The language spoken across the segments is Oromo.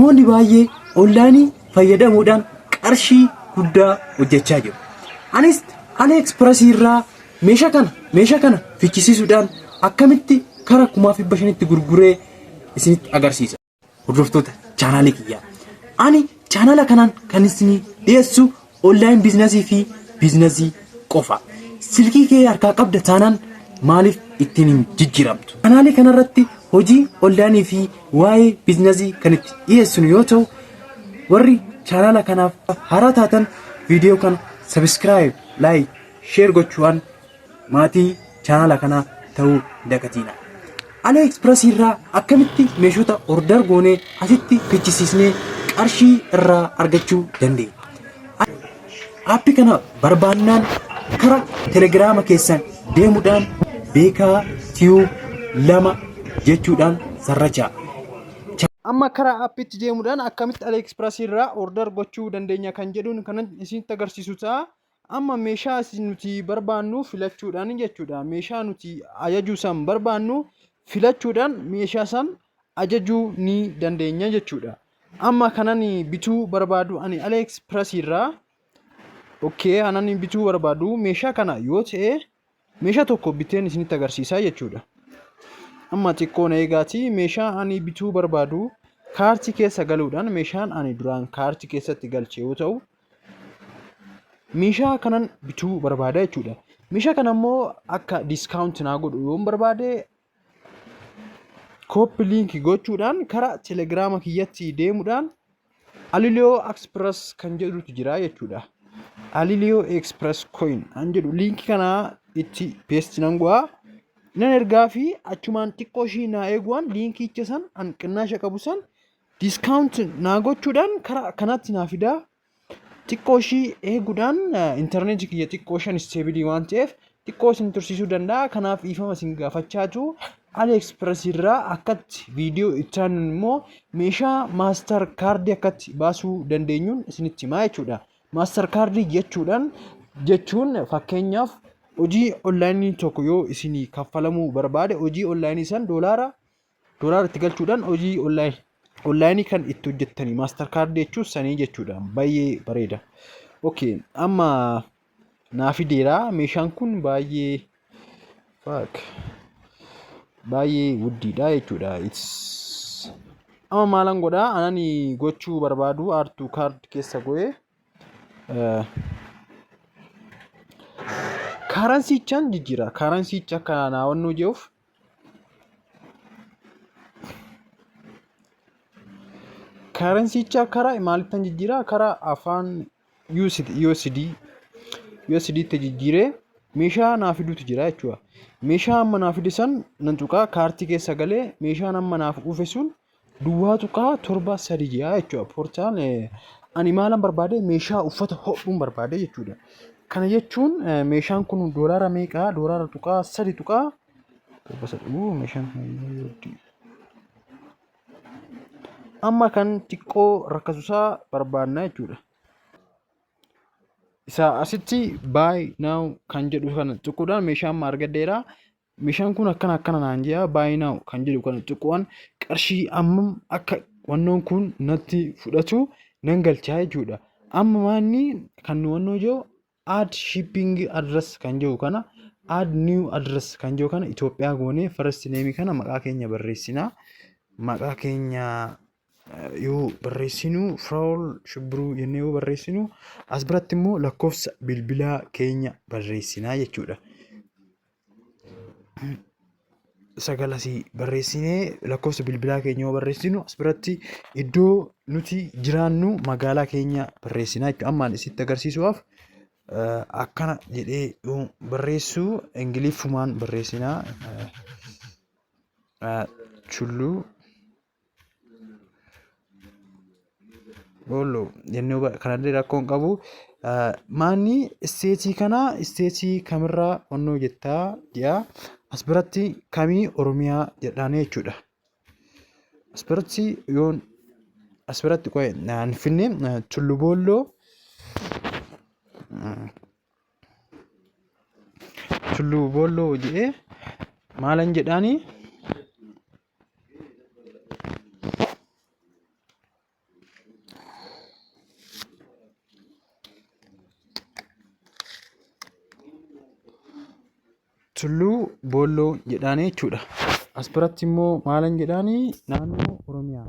Namoonni baay'ee onlaayinii fayyadamuudhaan qarshii guddaa hojjechaa jiru. Anis AliExpress irraa meeshaa kana fichisiisuudhaan akkamitti kara 1500tti gurguree isinitti agarsiisa. Hordoftoota chaanaalii kiyyaa. Ani chaanaala kanaan kan isin dhiyeessu onlaayinii biizinasii fi biizinasii qofa. Silkii kee harkaa qabda taanaan maaliif ittiin hin jijjiiramtu? Chaanaalii kanarratti hojii onlaayinii fi waa'ee biizinasii kan itti dhiyeessinu yoo ta'u, warri chaanaala kanaaf haaraa taatan viidiyoo kana subscribe, like, share gochuudhaan maatii chaanaala kanaa ta'uu dagatina. AliExpress irraa akkamitti meeshota order goonee asitti fichisiisnee qarshii irraa argachuu dandeenya? Aappii kana barbaannaan karaa telegiraama keessan deemuudhaan beekaa tiyuu 2 jechuudhaan sarrachaa. Amma karaa aappiitti deemuudhaan akkamitti AliExpress irraa order gochuu dandeenya kan jedhuun kan isinitti agarsiisu ta'a. Amma meeshaa nuti barbaannu filachuudhaan jechuudha. Meeshaa nuti ajajuu san barbaannu filachuudhaan meeshaa san ajajuu ni dandeenya jechuudha. Amma kanan bituu barbaadu ani AliExpress irraa anan bituu barbaadu meeshaa kana yoo ta'e meeshaa tokko biteen isinitti agarsiisaa jechuudha. Amma xiqqoon eegaati meeshaa ani bituu barbaadu kaartii keessa galuudhaan meeshaan ani duraan kaartii keessatti galchee yoo ta'u meeshaa kanan bituu barbaada jechuudha. Meeshaa kana immoo akka discount naa godhu yoo barbaade copy link gochuudhaan karaa telegiraama kiyyatti deemuudhaan Alilio Express kan jedhutu jira jechuudha. Alilio Express coin an jedhu link kana itti paste nan go'a. Nan ergaa fi achumaan xiqqoo ishii naa eeguwaan linkicha san an qinnaasha qabu san discount naa gochuudhaan karaa kanatti naa fidaa. Xiqqoo ishii eeguudhaan internet kiyya xiqqoo shan stabilii waan ta'eef xiqqoo isin tursiisuu danda'a. Kanaaf dhiifama isin gaafachaatu AliExpress irraa akkatti viidiyoo ittaan immoo meeshaa maastar kaardii akkatti baasuu dandeenyuun isinitti himaa jechuudha. Maastar kaardii jechuun fakkeenyaaf hojii onlaayinii tokko yoo isinii kaffalamuu barbaade hojii onlaayinii san doolaara itti galchuudhaan hojii onlaayinii kan itti hojjettanii maastar kaardii jechuun sanii jechuudha. Baay'ee bareeda. Okay, amma naa fideera meeshaan kun baay'ee guddiidha jechuudha. Amma maalan godhaa anani gochuu barbaadu aartuu kaard keessa go'ee karansiichaan jijjiira. Karansiicha akka naawwannoo jiruuf karansiicha karaa maalittan jijjiira? Karaa afaan USD tti jijjiiree meeshaa naaf fiduutu jira jechuudha. Meeshaa amma naaf fidu san nan tuqaa kaartii keessa galee meeshaan amma naaf dhufe sun duwwaa tuqaa 73 jira jechuudha. Poortaan ani maalan barbaade meeshaa uffata hodhuun barbaade jechuudha. Kana jechuun meeshaan kun doolaara meeqaa? Doolaara tuqaa 3 tuqaa meeshaan amma kan xiqqoo rakkasusaa barbaadna jechuudha. Isa asitti buy now kan jedhu kana tuquudhaan meeshaan amma argadheera. Meeshaan kun akkana naan jira buy now kan jedhu kana tuquudhaan qarshii ammam akka wannoon kun natti fudhatu nan galchaa jechuudha. Amma maanni kan wannoo jiru add shipping address kan jiru kana add new address kan jiru kana Itoophiyaa goonee first name kana maqaa keenya barreessina. Maqaa keenya yoo barreessinu Fraol Shibruu jennee yoo barreessinu as biratti immoo lakkoofsa bilbilaa keenya barreessinaa jechuudha. Sagalasii barreessinee lakkoofsa bilbilaa keenya yoo barreessinu as biratti iddoo nuti jiraannu magaalaa keenya barreessinaa jechuudha. Ammaan isitti agarsiisuudhaaf akkana jedhee yoo barreessu ingiliffumaan barreessinaa Tulluu Booloo jennee kanallee rakkoon qabu maanni isteetii kana isteetii kamirraa onnoo jettaa jedha. As biratti kamii Oromiyaa jedhaanii jechuudha. As biratti yoon as biratti qo'e naan finne Tulluu Booloo jedhee maalan jedhaanii Tulluu Boolloo jedhaanii jechuudha. As biratti immoo maalan jedhaanii naannoo Oromiyaa.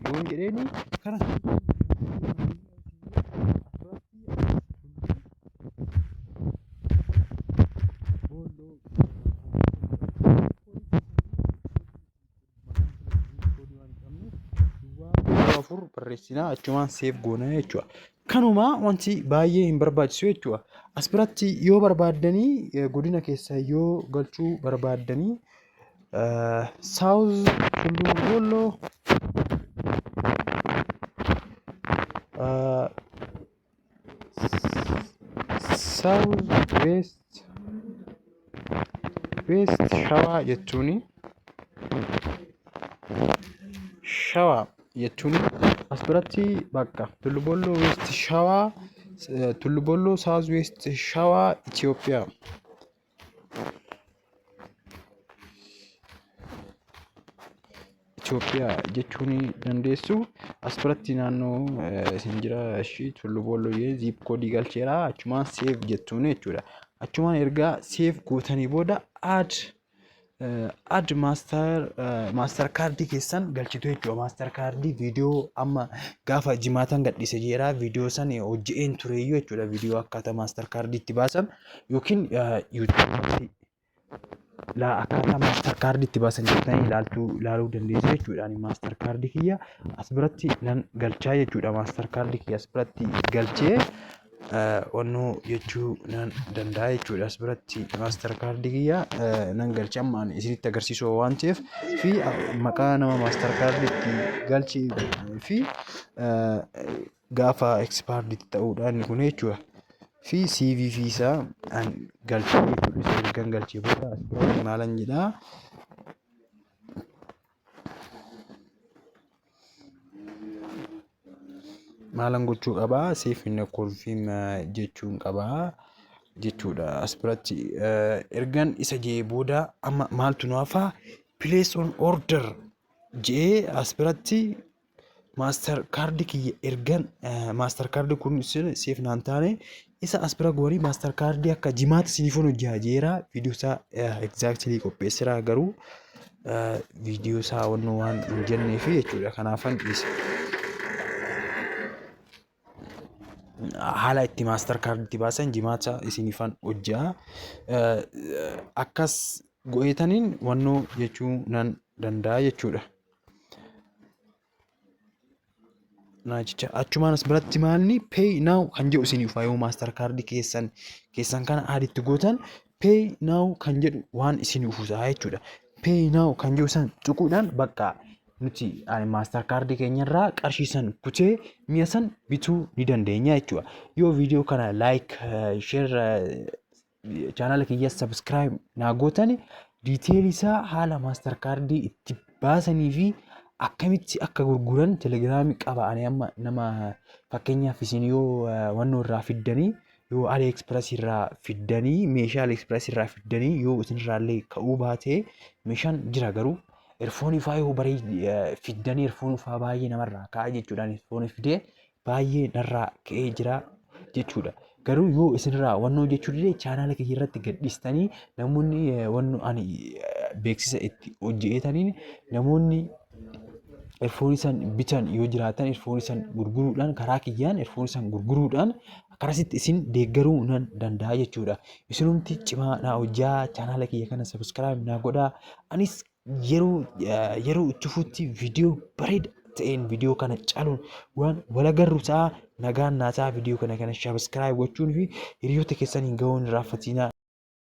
Yoon jedheeni kana afur barreessinaa achumaan seef goonaa jechuudha. Kanuma wanti baay'ee hin barbaachisu jechuudha. As biratti yoo barbaaddanii godina keessa yoo galchuu barbaaddanii South Tulluu Boolloo South West Shawaa jechuuni as biratti bakka Tulluu Boolloo West Shawaa Tulluu Boolloo South West Shawaa Itoophiyaa. Itoophiyaa jechuun dandeessu. As biratti naannoo isin jira ishii Tulluu Boolloo yee ziip koodii galcheera achumaan seef jettuun jechuudha. Achumaan ergaa seef gootanii booda add maaster kaardii keessan galchitu jechuudha. Maaster kaardii viidiyoo amma gaafa jimaatan gadhiise jeera viidiyoo san hojje'een tureeyyuu jechuudha. Viidiyoo akkaataa maaster kaardii itti baasan yookiin yuutuubiitti akkaataa maaster kaardii itti baasan jettanii ilaaluu dandeessu jechuudha. Maaster kaardii kiyya as biratti nan galchaa jechuudha. Maaster kaardii kiyya as biratti galchee onnoo jechuu nan danda'a jechuudha. As biratti maaster kaardii kiyya nan galchee amma isinitti agarsiisuu waan ta'eef fi maqaa nama maaster kaardii itti galchee fi gaafa expaarii ta'uudhaan kun jechuudha. Fi CVV isaa galchee jechuudha. Ergan galchee booda as biratti maalan jedhaa maalan gochuu qabaa seef inni konfiim jechuun qabaa jechuudha. As biratti ergan isa jee booda amma maaltu nu hafaa place on order jee as biratti maaster kaardii kiyya ergan maaster kaardii kun seef naan taane isa as bira goonii maaster kaardii akka jimaata siniifon hojjaa jeera viidiyoo isaa exactly qopheessiraa garuu viidiyoo isaa waan hin jenneef jechuudha. Kanaafan dhiise. Haala itti maaster kaardii baasan jimaata isiniifan hojjaa akkas go'eetaniin wannoo jechuu nan danda'a jechuudha. Achumaan as biratti maalni pay now kan jedhu isiniif yoo maaster kaardii keessan kana aditti gootan pay now kan jedhu waan isiniif usaa jechuudha. Pay now kan jedhu san tuquudhaan bakka nuti maaster kaardii keenyarraa qarshii san kutee mi'a san bituu ni dandeenya jechuudha. Yoo viidiyoo kana like share chaanala kiyya subscribe naa gootan diiteelii isaa haala maaster kaardii itti baasanii fi akkamitti akka gurguran telegiraamii qaba. Ani amma nama fakkeenyaaf isin yoo wannoo irraa fiddanii yoo AliExpress irraa fiddanii meeshaa AliExpress irraa fiddanii yoo isin irraallee ka'uu baate meeshaan jira garuu erfoonii faa yoo barii fiddanii erfoonii faa baay'ee namarraa ka'a jechuudha. Erfoonii fidee baay'ee narraa ka'ee jira jechuudha. Garuu yoo isinirraa wannoo jechuu dide chaanala kiyya irratti gadhiistanii namoonni wannoo ani beeksisa itti hojjeetaniin namoonni erfoonii san bitan yoo jiraatan erfoonii san gurguruudhaan karaa kiyyaan erfoonii san gurguruudhaan akkasitti isin deeggaruu nan danda'a jechuudha. Isinumti cimaa naa hojjaa chaanala kiyya kana subscribe naa godhaa. Anis yeroo itti fuutti viidiyoo bareeda ta'een viidiyoo kana caaluun waan walagarru ta'a nagaan naa ta'a. Viidiyoo kana subscribe gochuun fi hiriyoota keessaniin ga'uun raaffatinaa.